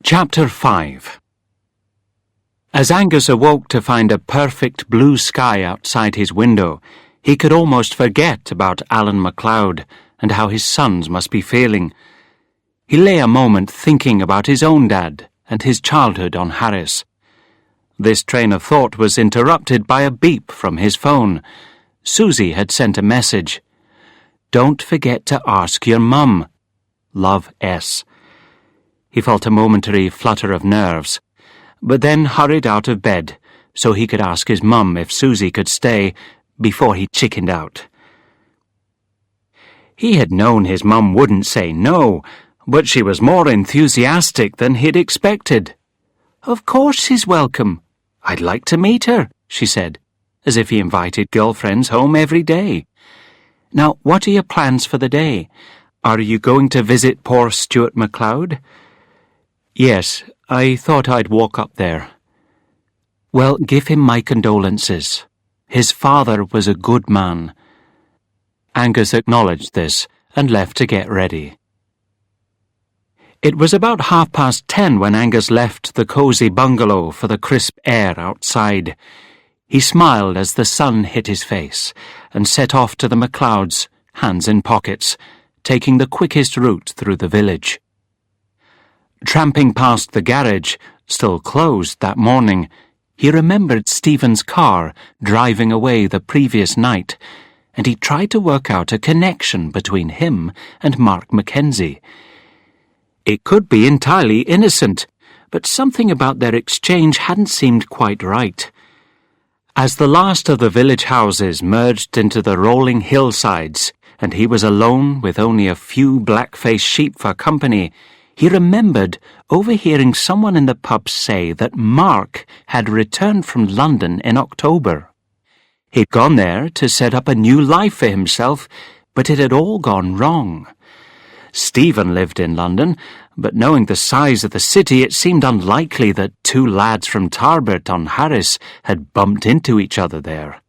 Chapter 5. As Angus awoke to find a perfect blue sky outside his window, he could almost forget about Alan McLeod and how his sons must be feeling. He lay a moment thinking about his own dad and his childhood on Harris. This train of thought was interrupted by a beep from his phone. Susie had sent a message. "Don't forget to ask your mum. Love, S." He felt a momentary flutter of nerves, but then hurried out of bed so he could ask his mum if Susie could stay before he chickened out. He had known his mum wouldn't say no, but she was more enthusiastic than he'd expected. "Of course she's welcome. I'd like to meet her," she said, as if he invited girlfriends home every day. "Now, what are your plans for the day? Are you going to visit poor Stuart McLeod?" "Yes, I thought I'd walk up there." "Well, give him my condolences. His father was a good man." Angus acknowledged this and left to get ready. It was about 10:30 when Angus left the cosy bungalow for the crisp air outside. He smiled as the sun hit his face and set off to the McLeods, hands in pockets, taking the quickest route through the village. Tramping past the garage, still closed that morning, he remembered Stephen's car driving away the previous night, and he tried to work out a connection between him and Mark Mackenzie. It could be entirely innocent, but something about their exchange hadn't seemed quite right. As the last of the village houses merged into the rolling hillsides, and he was alone with only a few black-faced sheep for company, he remembered overhearing someone in the pub say that Mark had returned from London in October. He'd gone there to set up a new life for himself, but it had all gone wrong. Stephen lived in London, but knowing the size of the city, it seemed unlikely that two lads from Tarbert on Harris had bumped into each other there.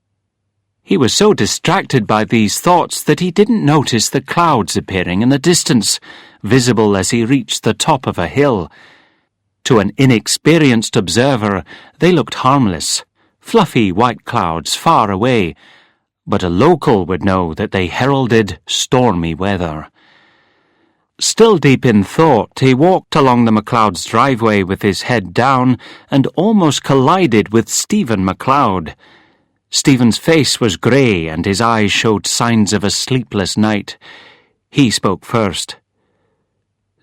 He was so distracted by these thoughts that he didn't notice the clouds appearing in the distance, visible as he reached the top of a hill. To an inexperienced observer, they looked harmless, fluffy white clouds far away, but a local would know that they heralded stormy weather. Still deep in thought, he walked along the McLeod's driveway with his head down and almost collided with Stephen McLeod. Stephen's face was grey and his eyes showed signs of a sleepless night. He spoke first.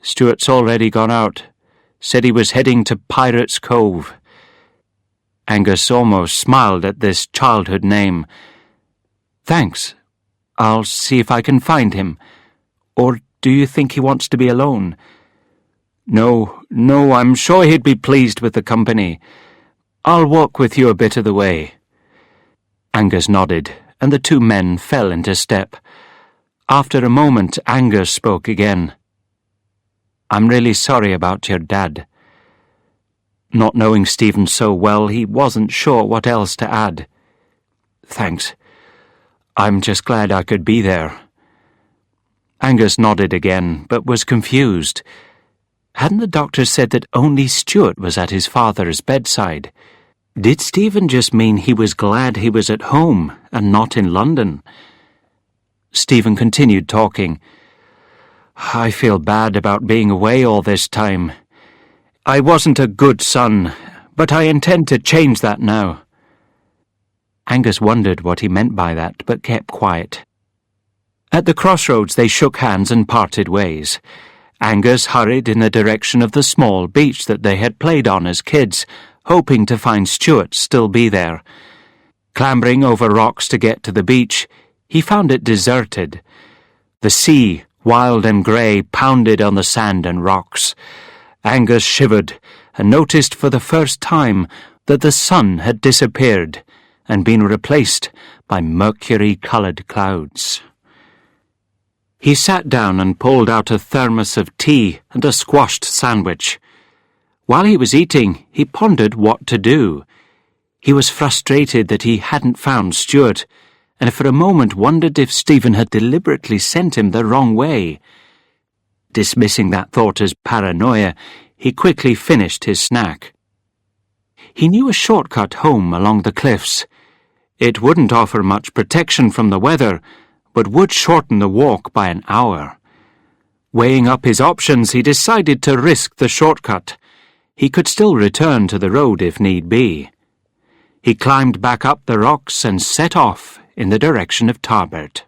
"Stuart's already gone out. Said he was heading to Pirates Cove." Angus almost smiled at this childhood name. "Thanks. I'll see if I can find him. Or do you think he wants to be alone?" No, I'm sure he'd be pleased with the company. I'll walk with you a bit of the way." Angus nodded, and the two men fell into step. After a moment, Angus spoke again. "I'm really sorry about your dad." Not knowing Stephen so well, he wasn't sure what else to add. "Thanks. I'm just glad I could be there." Angus nodded again, but was confused. Hadn't the doctor said that only Stuart was at his father's bedside? Did Stephen just mean he was glad he was at home and not in London? Stephen continued talking. "I feel bad about being away all this time. I wasn't a good son, but I intend to change that now." Angus wondered what he meant by that, but kept quiet. At the crossroads they shook hands and parted ways. Angus hurried in the direction of the small beach that they had played on as kids, hoping to find Stuart still be there. Clambering over rocks to get to the beach, he found it deserted. The sea, wild and grey, pounded on the sand and rocks. Angus shivered and noticed for the first time that the sun had disappeared and been replaced by mercury-coloured clouds. He sat down and pulled out a thermos of tea and a squashed sandwich. While he was eating, he pondered what to do. He was frustrated that he hadn't found Stuart, and for a moment wondered if Stephen had deliberately sent him the wrong way. Dismissing that thought as paranoia, He quickly finished his snack. He knew a shortcut home along the cliffs. It wouldn't offer much protection from the weather, but would shorten the walk by an hour. Weighing up his options, he decided to risk the shortcut. He could still return to the road if need be. He climbed back up the rocks and set off in the direction of Tarbert.